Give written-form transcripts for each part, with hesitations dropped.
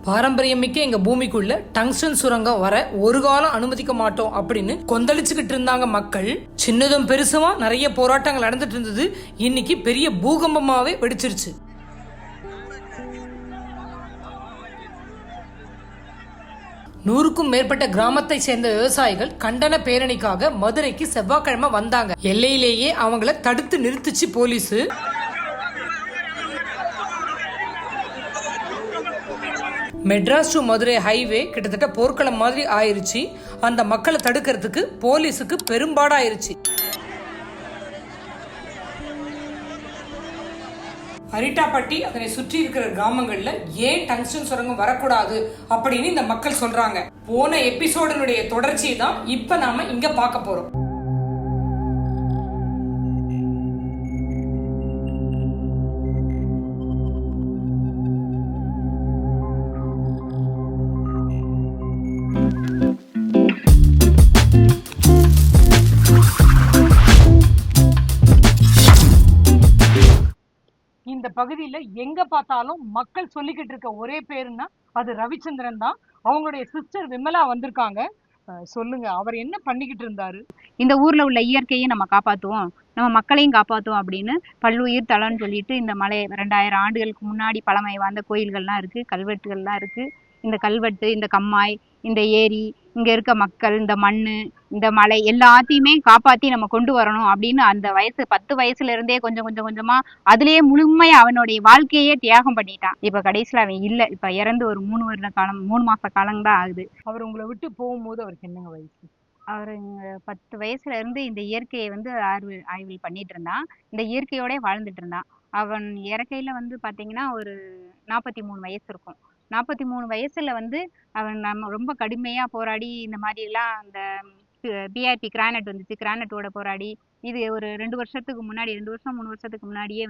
பாரம்பரியமிக்க எங்க பூமிக்குள்ள டங்ஸ்டன் சுரங்கம் வர ஒரு காலம் அனுமதிக்க மாட்டோம் அப்படின்னு கொந்தளிச்சுக்கிட்டு இருந்தாங்க மக்கள். சின்னதும் பெருசுமா நிறைய போராட்டங்கள் நடந்துட்டு இருந்தது. இன்னைக்கு பெரிய பூகம்பமாவே வெடிச்சிருச்சு. நூறுக்கும் மேற்பட்ட கிராமத்தை சேர்ந்த விவசாயிகள் கண்டன பேரணிக்காக மதுரைக்கு செவ்வாய்க்கிழமை வந்தாங்க. எல்லையிலேயே அவங்கள தடுத்து நிறுத்திச்சு police. Madras to Madurai highway கிட்டத்தட்ட போர்க்களம் மாதிரி ஆயிருச்சு. அந்த மக்களை தடுக்கிறதுக்கு போலீஸுக்கு பெரும்பாடாயிருச்சு. அரிட்டாப்பட்டி அதனை சுற்றி இருக்கிற கிராமங்கள்ல ஏன் டங்ஸ்டன் சுரங்கம் வரக்கூடாது அப்படின்னு இந்த மக்கள் சொல்றாங்க. போன எபிசோடனுடைய தொடர்ச்சியை தான் இப்ப நாம இங்க பார்க்க போறோம். இந்த பகுதியில எங்க பார்த்தாலும் மக்கள் சொல்லிக்கிட்டு இருக்க ஒரே பேருன்னா அது ரவிச்சந்திரன் தான். அவங்களுடைய சிஸ்டர் விமலா வந்திருக்காங்க. சொல்லுங்க, அவர் என்ன பண்ணிக்கிட்டு இருந்தாரு? இந்த ஊர்ல உள்ள இயற்கையை நம்ம காப்பாற்றுவோம், நம்ம மக்களையும் காப்பாற்றுவோம் அப்படின்னு பல்லுயிர் தலம்னு சொல்லிட்டு இந்த மலை 2000 ஆண்டுகளுக்கு முன்னாடி பழமை வாய்ந்த கோயில்கள்லாம் இருக்கு, கல்வெட்டுகள்லாம் இருக்கு. இந்த கல்வெட்டு, இந்த கம்மாய், இந்த ஏரி, இங்க இருக்க மக்கள், இந்த மண், இந்த மலை எல்லாத்தையுமே காப்பாத்தி நம்ம கொண்டு வரணும் அப்படின்னு அந்த 10 வயசுல இருந்தே கொஞ்சம் கொஞ்சமா அதுலயே முழுமையா அவனுடைய வாழ்க்கையே தியாகம் பண்ணிட்டான். இப்ப கடைசியில அவன் இல்ல. இப்ப இறந்து ஒரு 3 மாச காலம் தான் ஆகுது. அவர் உங்களை விட்டு போகும்போது அவருக்கு என்னங்க வயசு? அவரு 10 வயசுல இருந்து இந்த இயற்கையை ஆய்வு பண்ணிட்டு இருந்தான். இந்த இயற்கையோட வாழ்ந்துட்டு இருந்தான். அவன் இறக்கையில பாத்தீங்கன்னா ஒரு 43 வயசு இருக்கும். 43 வயசுல அவன் நம்ம ரொம்ப கடுமையா போராடி இந்த மாதிரி எல்லாம் அந்த பிஆர்பி கிரானைட் வந்துச்சு, கிரானைட்டோட போராடி இது ஒரு 2 வருஷத்துக்கு முன்னாடி 2 வருஷம் 3 வருஷத்துக்கு முன்னாடியே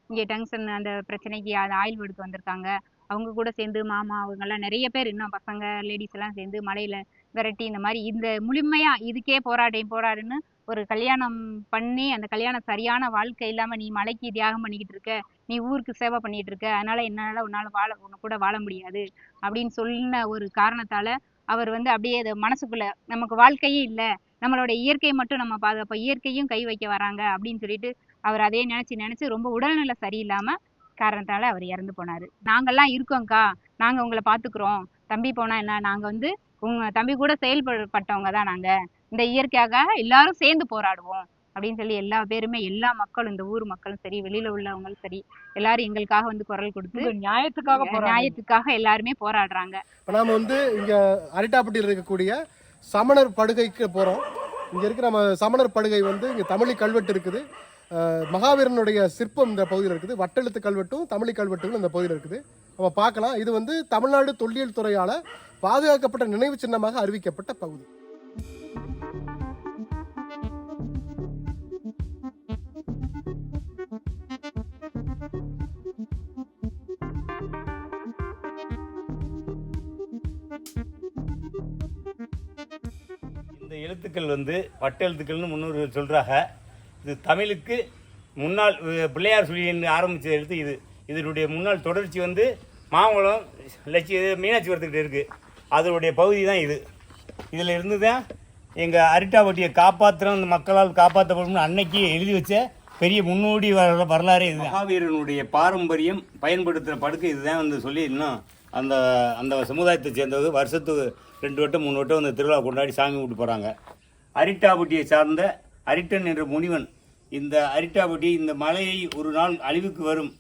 இங்கே டங்ஸ்டன் அந்த பிரச்சனைக்கு அது ஆய்வு எடுத்து வந்திருக்காங்க. அவங்க கூட சேர்ந்து மாமா அவங்கெல்லாம் நிறைய பேர், இன்னும் பசங்க லேடிஸ் எல்லாம் சேர்ந்து மலையில விரட்டி இந்த மாதிரி இந்த முழுமையா இதுக்கே போராடுன்னு ஒரு கல்யாணம் பண்ணி, அந்த கல்யாணம் சரியான வாழ்க்கை இல்லாம நீ மலைக்கு தியாகம் பண்ணிக்கிட்டு இருக்க, நீ ஊருக்கு சேவை பண்ணிட்டு இருக்க, அதனால என்னால உன்னை கூட வாழ முடியாது அப்படின்னு சொன்ன ஒரு காரணத்தால அவர் அப்படியே அதை மனசுக்குள்ள நமக்கு வாழ்க்கையே இல்லை, நம்மளோட இயற்கையை மட்டும் நம்ம பாதுகாப்போம், இயற்கையும் கை வைக்க வராங்க அப்படின்னு சொல்லிட்டு அவர் அதே நினைச்சு ரொம்ப உடல்நிலை சரியில்லாம காரணத்தால அவர் இறந்து போனாரு. நாங்கெல்லாம் இருக்கோம்க்கா, நாங்க உங்களை பாத்துக்கிறோம், தம்பி போனா என்ன, நாங்க உங்க தம்பி கூட செயல்பட்டவங்க தான், நாங்க இந்த இயற்கையாக எல்லாரும் சேர்ந்து போராடுவோம் அப்படின்னு சொல்லி எல்லா பேருமே, எல்லா மக்களும், இந்த ஊர் மக்களும் சரி, வெளியில உள்ளவங்களும் சரி, எல்லாரும் எங்களுக்காக குரல் கொடுத்து நியாயத்துக்காக எல்லாருமே போராடுறாங்க. நாம இங்க அரிட்டாப்பட்டியில் இருக்கக்கூடிய சமணர் படுகைக்கு போறோம். இங்க இருக்கிற நம்ம சமணர் படுகை இங்க தமிழி கல்வெட்டு இருக்குது. மகாவீரனுடைய சிற்பம் இந்த பகுதியில் இருக்குது. வட்டெழுத்து கல்வெட்டும் தமிழ் கல்வெட்டுகளும் இந்த பகுதியில் இருக்குது. நம்ம பார்க்கலாம். இது தமிழ்நாடு தொல்லியல் துறையால பாதுகாக்கப்பட்ட நினைவு சின்னமாக அறிவிக்கப்பட்ட பகுதி. இந்த எழுத்துக்கள் வட்டெழுத்துக்கள்னு முன்னோர்கள் சொல்கிறாங்க. இது தமிழுக்கு முன்னாள் பிள்ளையார் சுழியின் ஆரம்பித்த எழுத்து இது. இதனுடைய முன்னாள் தொடர்ச்சி மாங்குளம் மீனாட்சிபுரத்துக்கிட்ட இருக்குது. அதனுடைய பகுதி தான் இது. இதில் இருந்து தான் எங்கள் அரிட்டாப்பட்டியை காப்பாற்றுறோம், இந்த மக்களால் காப்பாற்றப்படும் அன்னைக்கு எழுதி வச்ச பெரிய முன்னோடி வரலாறு இது. மகாவீரனுடைய பாரம்பரியம் பயன்படுத்துகிற படுக்கை இதுதான் சொல்லி இன்னும் அந்த அந்த சமுதாயத்தை சேர்ந்தவங்க வருஷத்துக்கு 2 வட்டம் 3 வட்டம் அந்த திருவிழா கொண்டாடி சாமி விட்டு போகிறாங்க. அரிட்டாப்பட்டியை சார்ந்த அரிட்டன் என்ற முனிவன் இந்த அரிட்டாப்பட்டி, இந்த மலையை ஒரு நாள் அழிவுக்கு வரும்,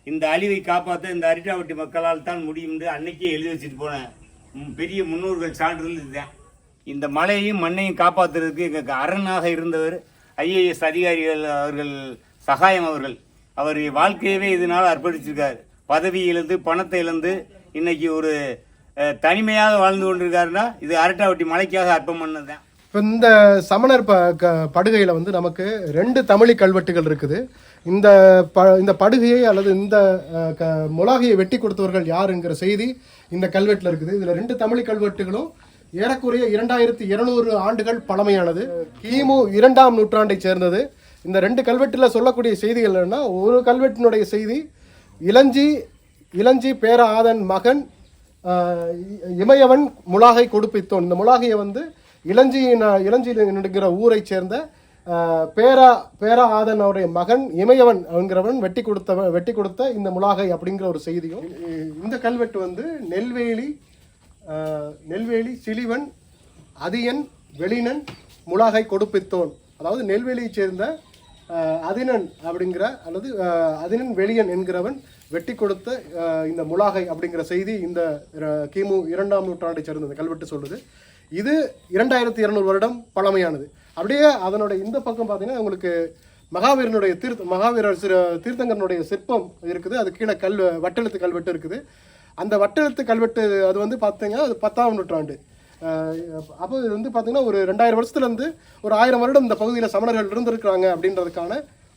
இந்த அழிவை காப்பாற்ற இந்த அரிட்டாப்பட்டி மக்களால் தான் முடியும் என்று அன்னைக்கே எழுதி வச்சுட்டு போன பெரிய முன்னோர்கள் சான்றிதழ் இதுதான். இந்த மலையையும் மண்ணையும் காப்பாற்றுறதுக்கு எங்களுக்கு அரணாக இருந்தவர் ஐஏஎஸ் அதிகாரிகள் அவர்கள் சகாயம் அவர் வாழ்க்கையவே இதனால் அர்ப்பணிச்சிருக்கார். பதவி இழந்து பணத்தை இழந்து இன்னைக்கு ஒரு தனிமையாக வாழ்ந்து கொண்டிருக்காருன்னா இது அரிட்டாப்பட்டி மலைக்காக அர்ப்பம் பண்ணதுதான். இப்போ இந்த சமணர் படுகையில் நமக்கு 2 தமிழி கல்வெட்டுகள் இருக்குது. இந்த படுகையை அல்லது இந்த முலாகையை வெட்டி கொடுத்தவர்கள் யாருங்கிற செய்தி இந்த கல்வெட்டில் இருக்குது. இதில் 2 தமிழ் கல்வெட்டுகளும் ஏறக்குறைய 2200 ஆண்டுகள் பழமையானது. கிமு 2ஆம் நூற்றாண்டை சேர்ந்தது. இந்த 2 கல்வெட்டில் சொல்லக்கூடிய செய்திகள் என்னன்னா, ஒரு கல்வெட்டினுடைய செய்தி இளஞ்சி பேர ஆதன் மகன் இமயவன் முலாகை கொடுப்பித்தோன். இந்த முலாகையை வந்து இளஞ்சியின்கிற ஊரை சேர்ந்த பேரா ஆதனுடைய மகன் இமயவன் என்கிறவன் வெட்டி கொடுத்த இந்த முலாகை அப்படிங்கிற ஒரு செய்தியும். இந்த கல்வெட்டு வந்து நெல்வேலி சிலிவன் அதியன் வெளினன் முலாகை கொடுப்பித்தோன், அதாவது நெல்வேலியை சேர்ந்த அதினன் அப்படிங்கிற அல்லது அதினன் வெளியன் என்கிறவன் வெட்டி கொடுத்த இந்த முலாகை அப்படிங்கிற செய்தி இந்த கிமு 2ஆம் நூற்றாண்டை சேர்ந்த இந்த கல்வெட்டு சொல்லுது. இது 2200 வருடம் பழமையானது. அப்படியே அதனுடைய இந்த பக்கம் பார்த்தீங்கன்னா உங்களுக்கு மகாவீரர் தீர்த்தங்கரனுடைய சிற்பம் இருக்குது. அது கீழே வட்டெழுத்து கல்வெட்டு இருக்குது. அந்த வட்டெழுத்து கல்வெட்டு அது வந்து பார்த்தீங்கன்னா அது 10ஆம் நூற்றாண்டு. அப்போ இது வந்து பார்த்தீங்கன்னா ஒரு 2000 வருஷத்துலேருந்து ஒரு 1000 வருடம் இந்த பகுதியில் சமணர்கள் இருந்திருக்கிறாங்க அப்படின்றதுக்கான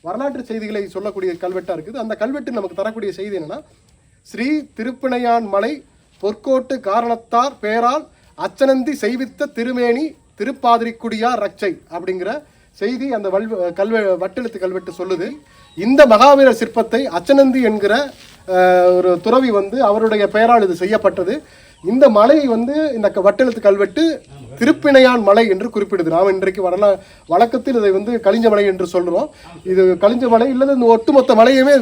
வரலாற்று செய்திகளை சொல்லக்கூடிய கல்வெட்டாக இருக்குது. அந்த கல்வெட்டு நமக்கு தரக்கூடிய செய்தி என்னன்னா, ஸ்ரீ திருப்பிணையான் மலை பொற்கோட்டு காரணத்தார் பேரால் அச்சனந்தி செய்வித்த திருமேனி திருப்பாதிரிக்குடியார் ரட்சை அப்படிங்கிற செய்தி அந்த வட்டெழுத்து கல்வெட்டு சொல்லுது. இந்த மகாவீரர் சிற்பத்தை அச்சனந்தி என்கிற ஒரு துறவி வந்து அவருடைய பெயரால் இது செய்யப்பட்டது. இந்த மலை வந்து இந்த வட்டெழுத்து கல்வெட்டு திருப்பிணையான் மலை என்று குறிப்பிடுது. நாம் இன்றைக்கு வழக்கத்தில் இதை வந்து கலிஞ்ச மலை என்று சொல்கிறோம். இது கலிஞ்ச மலை இல்லது இந்த ஒட்டுமொத்த மலையுமே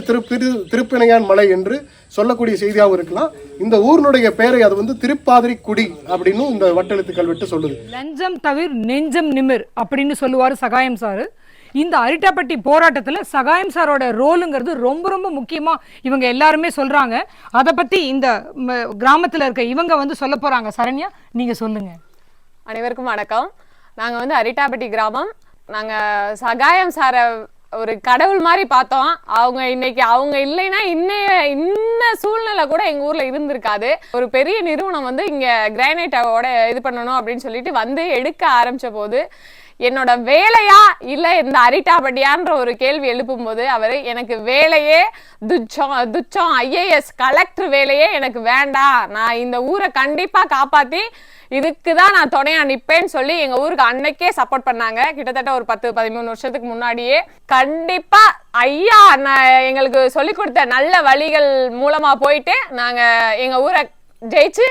திருப்பிணையான் மலை என்று சொல்லக்கூடிய செய்தியாகவும் இருக்கலாம். இந்த ஊரினுடைய பெயரை அது வந்து திருப்பாதிரிக்குடி அப்படின்னு இந்த வட்டெழுத்து கல்வெட்டு சொல்லுது. லஞ்சம் தவிர நெஞ்சம் நிமிர் அப்படின்னு சொல்லுவார் சகாயம் சார். இந்த அரிட்டாப்பட்டி போராட்டத்தில் சகாயம் சாரோட ரோலுங்கிறது ரொம்ப ரொம்ப முக்கியமாக இவங்க எல்லாருமே சொல்கிறாங்க. அதை பற்றி இந்த கிராமத்தில் இருக்க இவங்க வந்து சொல்ல போகிறாங்க. சரண்யா, நீங்கள் சொல்லுங்கள். அனைவருக்கும் வணக்கம். நாங்கள் வந்து அரிட்டாப்பட்டி கிராமம். நாங்கள் சகாயம் சாரை ஒரு கடவுள் மாதிரி பார்த்தோம். அவங்க இல்லைன்னா இன்ன சூழ்நிலை கூட எங்கள் ஊரில் இருந்திருக்காது. ஒரு பெரிய நிறுவனம் வந்து இங்கே கிரானைட்டோட இது பண்ணணும் அப்படின்னு சொல்லிட்டு வந்து எடுக்க ஆரம்பித்த போது என்னோட வேலையா இல்லை இந்த அரிட்டாப்பட்டியான்ற ஒரு கேள்வி எழுப்பும் போது அவர் எனக்கு வேலையே துச்சம் IAS கலெக்டர் வேலையே எனக்கு வேண்டாம், நான் இந்த ஊரை கண்டிப்பாக காப்பாற்றி இதுக்கு தான் நான் துணையா நிற்பேன்னு சொல்லி எங்க ஊருக்கு அன்னைக்கே சப்போர்ட் பண்ணாங்க. கிட்டத்தட்ட ஒரு 10-13 வருஷத்துக்கு முன்னாடியே கண்டிப்பா ஐயா எங்களுக்கு சொல்லி கொடுத்த நல்ல வழிகள் மூலமா போயிட்டு நாங்க எங்க ஊரை ஜெயிச்சு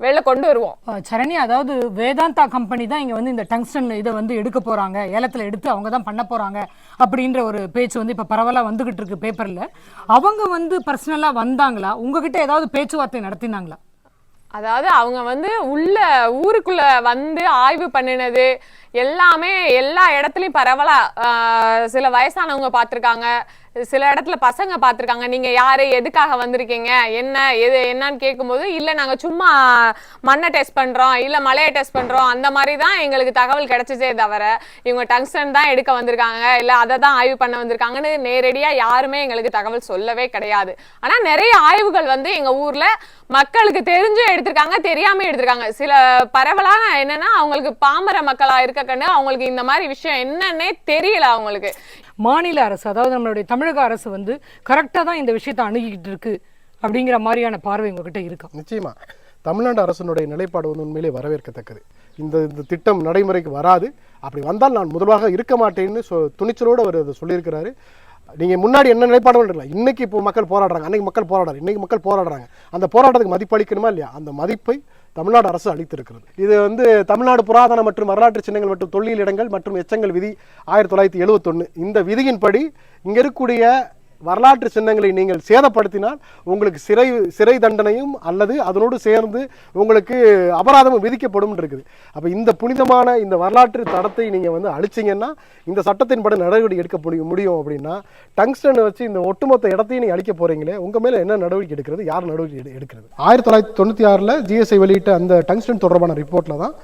வெளில கொண்டு வருவோம். சரணி, அதாவது வேதாந்தா கம்பெனி தான் இங்க வந்து இந்த டங்ஸ்டன் இதை வந்து எடுக்க போறாங்க, ஏலத்துல எடுத்து அவங்க தான் பண்ண போறாங்க அப்படின்ற ஒரு பேச்சு வந்து இப்ப பரவலா வந்துகிட்டு இருக்கு பேப்பர்ல. அவங்க வந்து பர்சனலா வந்தாங்களா, உங்ககிட்ட ஏதாவது பேச்சுவார்த்தை நடத்தினாங்களா? அதாவது அவங்க வந்து உள்ள ஊருக்குள்ள வந்து ஆய்வு பண்ணினது எல்லாமே எல்லா இடத்துலையும் பரவலா சில வயசானவங்க பார்த்துருக்காங்க, சில இடத்துல பசங்க பார்த்துருக்காங்க. நீங்க யாரு, எதுக்காக வந்திருக்கீங்க, என்னன்னு கேட்கும்போது இல்லை நாங்கள் சும்மா மண்ணை டெஸ்ட் பண்றோம், இல்லை மலையை டெஸ்ட் பண்றோம், அந்த மாதிரி தான் எங்களுக்கு தகவல் கிடைச்சதே தவிர இவங்க டங்ஸ்டன் தான் எடுக்க வந்திருக்காங்க இல்லை அதை தான் ஆய்வு பண்ண வந்திருக்காங்கன்னு நேரடியா யாருமே எங்களுக்கு தகவல் சொல்லவே கிடையாது. ஆனா நிறைய ஆய்வுகள் வந்து எங்க ஊர்ல மக்களுக்கு தெரிஞ்சு எடுத்திருக்காங்க, தெரியாம எடுத்திருக்காங்க. சில பரவலான என்னன்னா அவங்களுக்கு பாமர மக்களா இருக்க கண்டு அவங்களுக்கு இந்த மாதிரி விஷயம் என்னன்னே தெரியல. அவங்களுக்கு மாநில அரசு, அதாவது நம்மளுடைய தமிழக அரசு வந்து கரெக்டா தான் இந்த விஷயத்தை அணுகிட்டு இருக்கு அப்படிங்கிற மாதிரியான பார்வை உங்ககிட்ட இருக்கா? நிச்சயமா தமிழ்நாடு அரசினுடைய நிலைப்பாடு வந்து உண்மையிலே வரவேற்கத்தக்கது. இந்த திட்டம் நடைமுறைக்கு வராது, அப்படி வந்தால் நான் முதல்வாக இருக்க மாட்டேன்னு துணிச்சலோடு அவர் அதை சொல்லியிருக்கிறாரு. நீங்கள் முன்னாடி என்ன நிலைப்பாடு இல்லை, இன்னைக்கு இப்போ மக்கள் போராடுறாங்க, அன்னைக்கு மக்கள் போராடுறாங்க, இன்னைக்கு மக்கள் போராடுறாங்க. அந்த போராட்டத்துக்கு மதிப்பு அளிக்கணுமா இல்லையா? அந்த மதிப்பை தமிழ்நாடு அரசு அளித்திருக்கிறது. இது வந்து தமிழ்நாடு புராதன மற்றும் வரலாற்று சின்னங்கள் மற்றும் தொல்லியல் இடங்கள் மற்றும் எச்சங்கள் விதி 1971 இந்த விதியின்படி இங்க இருக்கக்கூடிய வரலாற்று சின்னங்களை நீங்கள் சேதப்படுத்தினால் உங்களுக்கு சிறை தண்டனையும் அல்லது அதனோடு சேர்ந்து உங்களுக்கு அபராதமும் விதிக்கப்படும் இருக்குது. அப்போ இந்த புனிதமான இந்த வரலாற்று தடத்தை நீங்கள் வந்து அழிச்சிங்கன்னா இந்த சட்டத்தின்படி நடவடிக்கை எடுக்க முடியும். அப்படின்னா டங்ஸ்டன் வச்சு இந்த ஒட்டுமொத்த இடத்தையும் நீங்கள் அழிக்க போறீங்களே, உங்க மேல என்ன நடவடிக்கை எடுக்கிறது, யார் நடவடிக்கை எடுக்கிறது? 1996 GSI வெளியிட்ட அந்த டங்ஸ்டன் தொடர்பான ரிப்போர்ட்ல தான்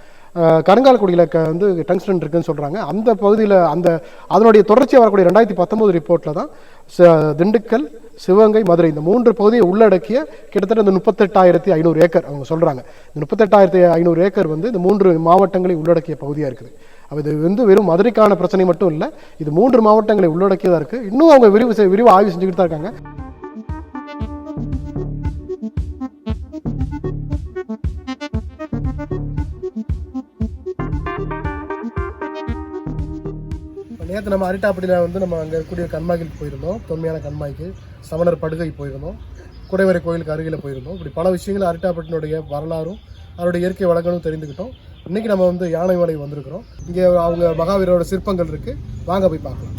கருங்காலக்குடியில் வந்து டங்ஸ்டன் இருக்குன்னு சொல்கிறாங்க. அந்த பகுதியில் அதனுடைய தொடர்ச்சியாக வரக்கூடிய 2019 ரிப்போர்ட்டில் தான் திண்டுக்கல், சிவகங்கை, மதுரை இந்த 3 பகுதியை உள்ளடக்கிய கிட்டத்தட்ட இந்த 38,500 ஏக்கர் அவங்க சொல்கிறாங்க. இந்த 38,500 ஏக்கர் வந்து இந்த 3 மாவட்டங்களை உள்ளடக்கிய பகுதியாக இருக்குது. அப்போ இது வந்து வெறும் மதுரைக்கான பிரச்சனை மட்டும் இல்லை, இது 3 மாவட்டங்களை உள்ளடக்கியதாக இருக்குது. இன்னும் அவங்க விரிவாக ஆய்வு செஞ்சுக்கிட்டு தான் இருக்காங்க. நேற்று நம்ம அரிட்டாப்பட்டியில் வந்து நம்ம அங்கே இருக்கக்கூடிய கண்மாய்க்கு போயிருந்தோம், தொன்மையான கண்மாய்க்கு, சமணர் படுகை போயிருந்தோம். குடைவரை கோயிலுக்கு அருகில் போயிருந்தோம். இப்படி பல விஷயங்கள் அரிட்டாப்பட்டினுடைய வரலாறும் அதோடைய இயற்கை வளங்களும் தெரிந்துக்கிட்டோம். இன்னைக்கு நம்ம வந்து யானைமலை வந்திருக்கிறோம். இங்கே அவங்க மகாவீரோட சிற்பங்கள் இருக்கு, வாங்க போய் பார்க்கலாம்.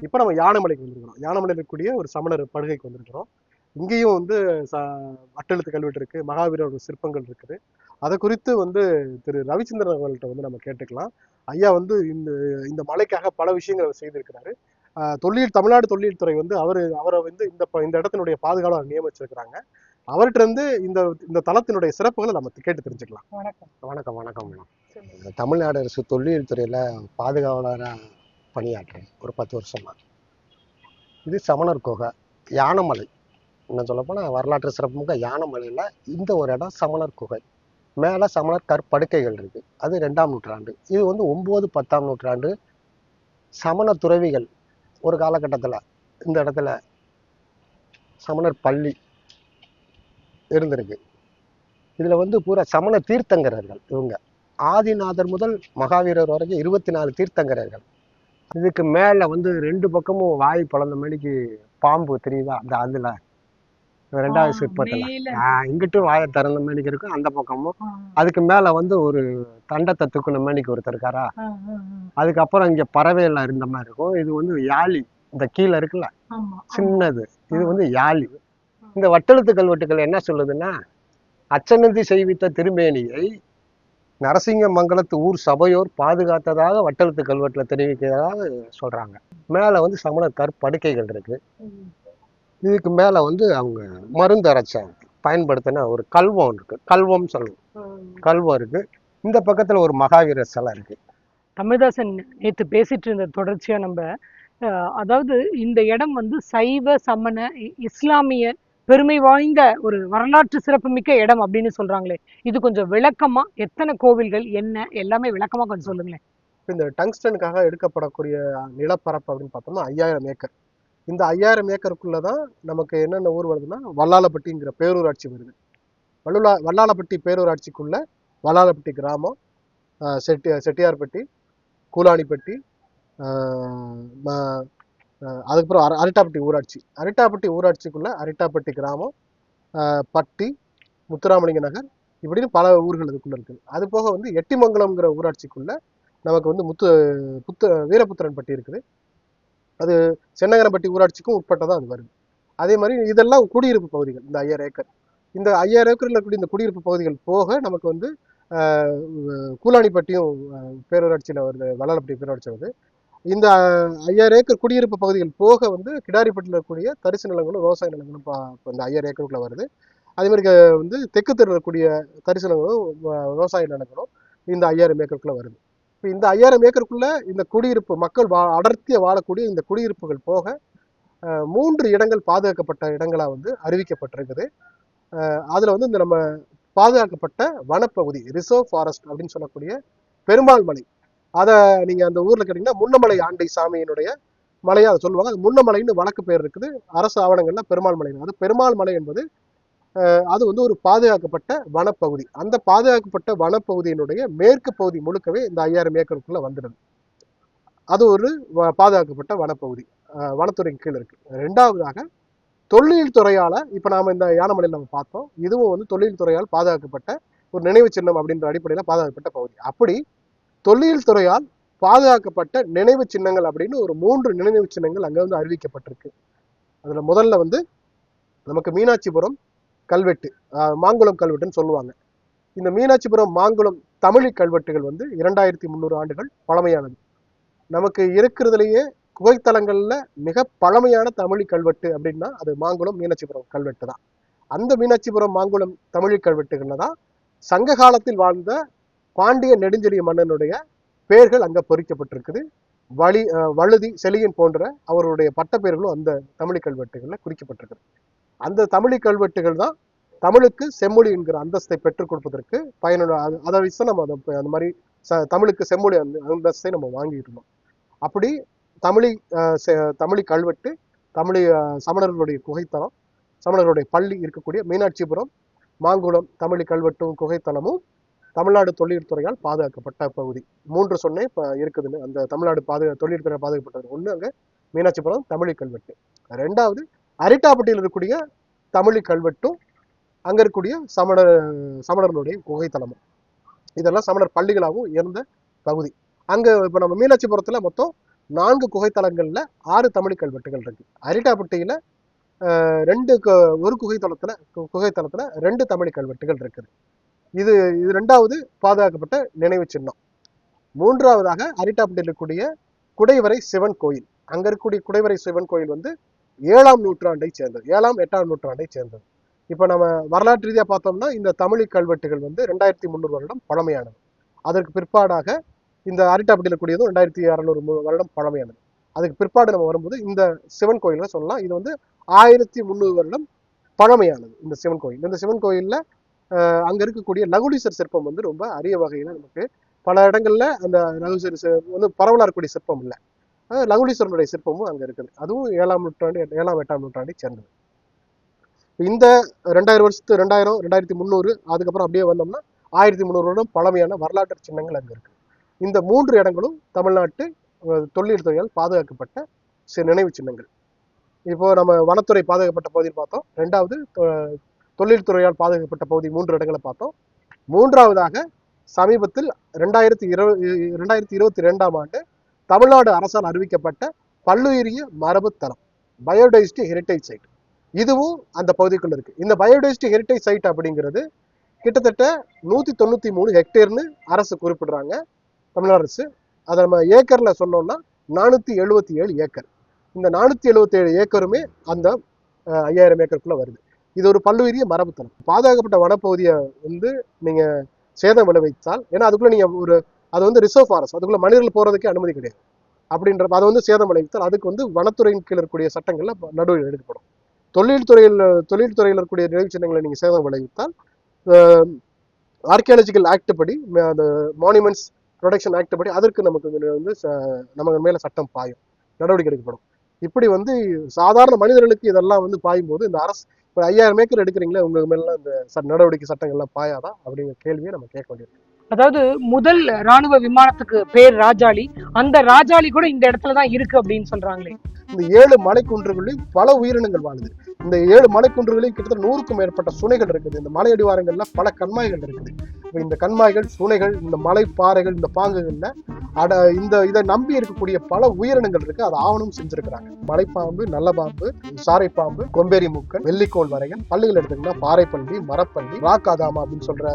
இப்போ நம்ம யானைமலைக்கு வந்திருக்கிறோம். யானைமலையில் இருக்கக்கூடிய ஒரு சமணர் படுகைக்கு வந்திருக்கிறோம். இங்கேயும் வந்து வட்டெழுத்து கல்வெட்டு இருக்கு, மகாவீரோட சிற்பங்கள் இருக்குது. அதை குறித்து வந்து திரு ரவிச்சந்திரன் அவர்கள்ட்ட வந்து நம்ம கேட்டுக்கலாம். ஐயா வந்து இந்த மலைக்காக பல விஷயங்கள் செய்திருக்கிறாரு. தமிழ்நாடு தொல்லியல் துறை வந்து அவரை வந்து இந்த இடத்தினுடைய பாதுகாவலர் நியமிச்சிருக்கிறாங்க. அவர்கிட்ட இருந்து இந்த தளத்தினுடைய சிறப்புகளை நம்ம கேட்டு தெரிஞ்சுக்கலாம். வணக்கம் மேடம். தமிழ்நாடு அரசு தொல்லியல் துறையில பாதுகாவலராக பணியாற்றுறேன் ஒரு 10 வருஷமா. இது சமணர் குகை, யானைமலை. இன்னும் சொல்லப்போனால் வரலாற்று சிறப்புமிக்க யானைமலையில் இந்த ஒரு இடம் சமணர் குகை. மேலே சமணர் கற்படுக்கைகள் இருக்குது. அது 2ஆம் நூற்றாண்டு. இது வந்து 9, 10ஆம் நூற்றாண்டு சமண துறவிகள் ஒரு காலகட்டத்தில் இந்த இடத்துல சமணர் பள்ளி இருந்திருக்கு. இதில் வந்து பூரா சமண தீர்த்தங்கரர்கள். இவங்க ஆதிநாதர் முதல் மகாவீரர் வரைக்கும் 24 தீர்த்தங்கரர்கள். இதுக்கு மேலே வந்து 2 பக்கமும் வாய் பிளந்த மணிக்கு பாம்பு தெரியுதா? அதில் 2வது சிற்பத்தில் இங்கிட்டும் வாயை திறந்த மணிக்கு இருக்கும், அந்த பக்கமும். அதுக்கு மேலே வந்து ஒரு தண்டத்தை தூக்குன மணிக்கு ஒருத்தர் இருக்காரா. அதுக்கப்புறம் இங்கே பறவையெல்லாம் இருந்த மாதிரி இருக்கும். இது வந்து யாழி, இந்த கீழே இருக்குல்ல சின்னது, இது வந்து யாழி. இந்த வட்டெழுத்து கல்வெட்டுகள் என்ன சொல்லுதுன்னா, அச்சநந்தி செய்வித்த திருமேனியை நரசிங்கமங்கலத்து ஊர் சபையோர் பாதுகாத்ததாக வட்டெழுத்து கல்வெட்டுல தெரிவிக்கிறதாக சொல்றாங்க. மேல வந்து சமணர் கற்படுக்கைகள் இருக்கு. இதுக்கு மேல வந்து அவங்க மருந்து அரைச்ச பயன்படுத்தின ஒரு கல்வம் இருக்கு, கல்வம் சொல்லுவோம், கல்வம் இருக்கு. இந்த பக்கத்துல ஒரு மகாவீரர் சிலை இருக்கு. தமிழ்தாசன் நேற்று பேசிட்டு இருந்த தொடர்ச்சியா நம்ம அதாவது இந்த இடம் வந்து சைவ சமண இஸ்லாமிய பெருமை வாய்ந்த ஒரு வரலாற்று சிறப்புமிக்க இடம் அப்படின்னு சொல்றாங்களே, இது கொஞ்சம் விளக்கமா, எத்தனை கோவில்கள் என்ன எல்லாமே விளக்கமா கொஞ்சம் சொல்லுங்களேன். இந்த டங்ஸ்டனுக்காக எடுக்கப்படக்கூடிய நிலப்பரப்பு அப்படின்னு பார்த்தோம்னா 5000 ஏக்கர். இந்த 5000 ஏக்கருக்குள்ளதான் நமக்கு என்னென்ன ஊர் வருதுன்னா, வல்லாளப்பட்டிங்கிற பேரூராட்சி வருது. வல்லாளப்பட்டி பேரூராட்சிக்குள்ள வல்லாளப்பட்டி கிராமம், செட்டியார்பட்டி, கூலாணிப்பட்டி, அதுக்கப்புறம் அரிட்டாப்பட்டி ஊராட்சி. அரிட்டாப்பட்டி ஊராட்சிக்குள்ள அரிட்டாப்பட்டி கிராமம், பட்டி, முத்துராமலிங்க நகர், இப்படின்னு பல ஊர்கள் அதுக்குள்ள இருக்குது. அது போக வந்து எட்டிமங்கலம்ங்கிற ஊராட்சிக்குள்ள நமக்கு வந்து வீரபுத்திரன்பட்டி இருக்குது. அது சென்னகரம்பட்டி ஊராட்சிக்கும் உட்பட்டதான் அது வருது. அதே மாதிரி இதெல்லாம் குடியிருப்பு பகுதிகள். இந்த 5000 ஏக்கர், இந்த 5000 ஏக்கர்ல இருக்கக்கூடிய இந்த குடியிருப்பு பகுதிகள் போக நமக்கு வந்து கூலாணிப்பட்டியும் பேரூராட்சியில வருது, வல்லாளப்பட்டி பேரூராட்சி வருது. இந்த 5000 ஏக்கர் குடியிருப்பு பகுதிகள் போக வந்து கிடாரிப்பட்டியில் இருக்கக்கூடிய தரிசு நிலங்களும் விவசாய நிலங்களும் இந்த 5000 ஏக்கருக்குள்ள வருது. அதே மாதிரி வந்து தெற்கு தெருவில் இருக்கக்கூடிய தரிசு நிலங்களும் விவசாய நிலங்களும் இந்த 5000 ஏக்கருக்குள்ள வருது. இப்போ இந்த 5000 ஏக்கருக்குள்ள இந்த குடியிருப்பு மக்கள் அடர்த்திய வாழக்கூடிய இந்த குடியிருப்புகள் போக 3 இடங்கள் பாதுகாக்கப்பட்ட இடங்களா வந்து அறிவிக்கப்பட்டிருக்குது. அதுல வந்து இந்த நம்ம பாதுகாக்கப்பட்ட வனப்பகுதி, ரிசர்வ் ஃபாரஸ்ட் அப்படின்னு சொல்லக்கூடிய பெருமாள் மலை, அதை நீங்க அந்த ஊர்ல கேட்டீங்கன்னா முன்னமலை ஆண்டை சாமியினுடைய மலையை அதை சொல்லுவாங்க. அது முன்னமலைன்னு வழக்கு பேர் இருக்குது. அரசு ஆவணங்கள்ல பெருமாள் மலை. அது பெருமாள் மலை என்பது அது வந்து ஒரு பாதுகாக்கப்பட்ட வனப்பகுதி. அந்த பாதுகாக்கப்பட்ட வனப்பகுதியினுடைய மேற்கு பகுதி முழுக்கவே இந்த 5000 ஏக்கருக்குள்ள வந்துடுது. அது ஒரு பாதுகாக்கப்பட்ட வனப்பகுதி, வனத்துறைக்கு கீழே இருக்கு. 2வதாக தொல்லியல் துறையால, இப்ப நாம இந்த யானைமலையில் நம்ம பார்த்தோம், இதுவும் வந்து தொல்லியல் துறையால் பாதுகாக்கப்பட்ட ஒரு நினைவு சின்னம் அப்படின்ற அடிப்படையில பாதுகாக்கப்பட்ட பகுதி. அப்படி தொல்லியல் துறையால் பாதுகாக்கப்பட்ட நினைவு சின்னங்கள் அப்படின்னு ஒரு 3 நினைவு சின்னங்கள் அங்க வந்து அறிவிக்கப்பட்டிருக்கு. அதுல முதல்ல வந்து நமக்கு மீனாட்சிபுரம் கல்வெட்டு, மாங்குளம் கல்வெட்டுன்னு சொல்லுவாங்க. இந்த மீனாட்சிபுரம் மாங்குளம் தமிழ் கல்வெட்டுகள் வந்து 2300 ஆண்டுகள் பழமையானது. நமக்கு இருக்கிறதுலேயே குகைத்தலங்கள்ல மிக பழமையான தமிழ் கல்வெட்டு அப்படின்னா அது மாங்குளம் மீனாட்சிபுரம் கல்வெட்டு தான். அந்த மீனாட்சிபுரம் மாங்குளம் தமிழ் கல்வெட்டுகள்ல தான் சங்க காலத்தில் வாழ்ந்த பாண்டிய நெடுஞ்செழிய மன்னனுடைய பெயர்கள் அங்க பொறிக்கப்பட்டிருக்குது. வழுதி, செலியன் போன்ற அவருடைய பட்ட பெயர்களும் அந்த தமிழ் கல்வெட்டுகள்ல குறிக்கப்பட்டிருக்குது. அந்த தமிழ் கல்வெட்டுகள் தான் தமிழுக்கு செம்மொழி என்கிற அந்தஸ்தை பெற்றுக் கொடுப்பதற்கு பயனுள்ள. அதை வச்சு நம்ம அந்த மாதிரி தமிழுக்கு செம்மொழி அந்தஸ்தை நம்ம வாங்கிட்டு இருந்தோம். அப்படி தமிழ் கல்வெட்டு, சமணர்களுடைய குகைத்தலம், சமணர்களுடைய பள்ளி இருக்கக்கூடிய மீனாட்சிபுரம் மாங்குளம் தமிழ் கல்வெட்டும் குகைத்தலமும் தமிழ்நாடு தொழில்துறையால் பாதுகாக்கப்பட்ட பகுதி. 3 சொன்னேன் இப்போ இருக்குதுன்னு. அந்த தமிழ்நாடு தொழில்துறை பாதுகாக்கப்பட்டது. ஒன்று அங்கே மீனாட்சிபுரம் தமிழ் கல்வெட்டு, 2வது அரிட்டாப்பட்டியில் இருக்கக்கூடிய தமிழ் கல்வெட்டும் அங்கே இருக்கக்கூடிய சமணர்களுடைய குகைத்தலமும். இதெல்லாம் சமணர் பள்ளிகளாகவும் இருந்த பகுதி. அங்கே இப்போ நம்ம மீனாட்சிபுரத்தில் மொத்தம் 4 குகைத்தலங்களில் 6 தமிழ் கல்வெட்டுகள் இருக்கு. அரிட்டாப்பட்டியில் ஒரு குகைத்தலத்தில் 2 தமிழ் கல்வெட்டுகள் இருக்குது. இது 2வது பாதுகாக்கப்பட்ட நினைவு சின்னம். 3வதாக அரிட்டாப்பட்டியில் இருக்கக்கூடிய குடைவரை சிவன் கோயில். அங்க இருக்கக்கூடிய குடைவரை சிவன் கோயில் வந்து 7ஆம் நூற்றாண்டை சேர்ந்தது, 7ஆம் 8ஆம் நூற்றாண்டை சேர்ந்தது. இப்போ நம்ம வரலாற்று ரீதியாக பார்த்தோம்னா இந்த தமிழ் கல்வெட்டுகள் வந்து 2300 வருடம் பழமையானது. அதற்கு பிற்பாடாக இந்த அரிட்டாப்பட்டியில் இருக்கக்கூடியதும் 2600 வருடம் பழமையானது. அதுக்கு பிற்பாடு நம்ம வரும்போது இந்த சிவன் கோயில சொல்லலாம், இது வந்து 1300 வருடம் பழமையானது இந்த சிவன் கோயில். இந்த சிவன் கோயில்ல அங்க இருக்கக்கூடிய லகுலீசர் சிற்பம் வந்து ரொம்ப அரிய வகையில நமக்கு பல இடங்கள்ல அந்த லகுலீசர் வந்து பரவலா இருக்கக்கூடிய சிற்பம் இல்லை, லகுலீஸ்வரனுடைய சிற்பமும் அங்க இருக்குது. அதுவும் 7ஆம் நூற்றாண்டு 7ஆம் 8ஆம் நூற்றாண்டை சேர்ந்தது. இந்த 2000 வருஷத்து 2000 2300 அதுக்கப்புறம் அப்படியே வந்தோம்னா 1300 வருடம் பழமையான வரலாற்று சின்னங்கள் அங்க இருக்கு. இந்த 3 இடங்களும் தமிழ்நாட்டு தொல்லியல் துறையால் பாதுகாக்கப்பட்ட நினைவு சின்னங்கள். இப்போ நம்ம வனத்துறை பாதுகாக்கப்பட்ட பகுதியில் பார்த்தோம், 2வது தொழில் துறையால் பாதுகாக்கப்பட்ட பகுதி 3 இடங்களை பார்த்தோம். 3வதாக சமீபத்தில் 2022ஆம் ஆண்டு தமிழ்நாடு அரசால் அறிவிக்கப்பட்ட பல்லுயிரிய மரபு தலம் பயோடைவர்சிட்டி ஹெரிட்டேஜ் சைட், இதுவும் அந்த பகுதிக்குள்ள இருக்கு. இந்த பயோடைவர்சிட்டி ஹெரிட்டேஜ் சைட் அப்படிங்கிறது கிட்டத்தட்ட 193 ஹெக்டேர்னு அரசு குறிப்பிடுறாங்க, தமிழ்நாடு அரசு. அதை நம்ம ஏக்கர்ல சொன்னோம்னா 477 ஏக்கர். இந்த 477 ஏக்கருமே அந்த 5000 ஏக்கருக்குள்ள வருது. இது ஒரு பல்லுயிரிய மரபுத்தனம். பாதுகாக்கப்பட்ட வனப்பகுதியை வந்து நீங்க சேதம் விளைவித்தால், ஏன்னா அதுக்குள்ள நீங்க அது வந்து ரிசர்வ் ஃபாரஸ்ட், அதுக்குள்ள மனிதர்கள் போறதுக்கே அனுமதி கிடையாது. அப்படின்றப்ப அதை வந்து சேதம் விளைவித்தால் அதுக்கு வந்து வனத்துறையின் கீழ் இருக்கக்கூடிய சட்டங்கள்ல நடவடிக்கை எடுக்கப்படும். தொழில்துறையில் இருக்கக்கூடிய நினைவு சின்னங்களை நீங்க சேதம் விளைவித்தால் ஆர்கியாலஜிக்கல் ஆக்ட் படி, அந்த மானுமெண்ட்ஸ் ப்ரொடெக்ஷன் ஆக்ட் படி அதற்கு நமக்கு வந்து நம்ம மேல சட்டம் பாயும், நடவடிக்கை எடுக்கப்படும். இப்படி வந்து சாதாரண மனிதர்களுக்கு இதெல்லாம் வந்து பாயும் போது இந்த அரசு இப்போ 5000 ஏக்கர் எடுக்கிறீங்களே, உங்க மேலாம் இந்த நடவடிக்கை சட்டங்கள்லாம் பாயாதா அப்படிங்கிற கேள்வியை நம்ம கேட்க வேண்டியிருக்கு. அதாவது முதல் ராணுவ விமானத்துக்கு பேர் ராஜாளி, அந்த ராஜாளி கூட இந்த இடத்துலதான் இருக்கு அப்படின்னு சொல்றாங்களே. இந்த 7 மலைக்குன்றுகளில் பல உயிரினங்கள் வாழுது. இந்த 7 மலைக்குன்றுகளில் கிட்டத்தட்ட 100க்கும் மேற்பட்ட சுனைகள் இருக்குது. இந்த மலை அடிவாரங்கள்ல பல கண்மாய்கள் இருக்குது. இந்த கண்மாய்கள், சுனைகள், இந்த மலை பாறைகள், இந்த பாங்குகள்ல இதை நம்பி இருக்கக்கூடிய பல உயிரினங்கள் இருக்கு. அதை ஆவணம் செஞ்சிருக்கிறாங்க. மலைப்பாம்பு, நல்ல பாம்பு, சாரைப்பாம்பு, கொம்பேரி மூக்கன், வெள்ளிக்கோள் வரைகள், பள்ளிகள் எடுத்துக்கிட்டா பாறைப்பள்ளி, மரப்பள்ளி, ராக்காதாமா அப்படின்னு சொல்ற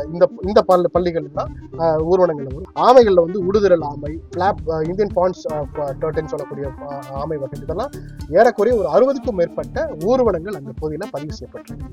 இந்த பள்ளிகள் தான் ஊர்வனங்கள் வரும். ஆமைகள்ல வந்து உடுதிரல் ஆமை, பிளாப், இந்தியன் பான்ஸ் டர்டன் சொல்லக்கூடிய ஆமை வகை, இதெல்லாம் ஏறக்குறைய ஒரு 60க்கும் மேற்பட்ட ஊர்வனங்கள் அந்த பகுதியில பதிவு செய்யப்பட்டிருக்கு.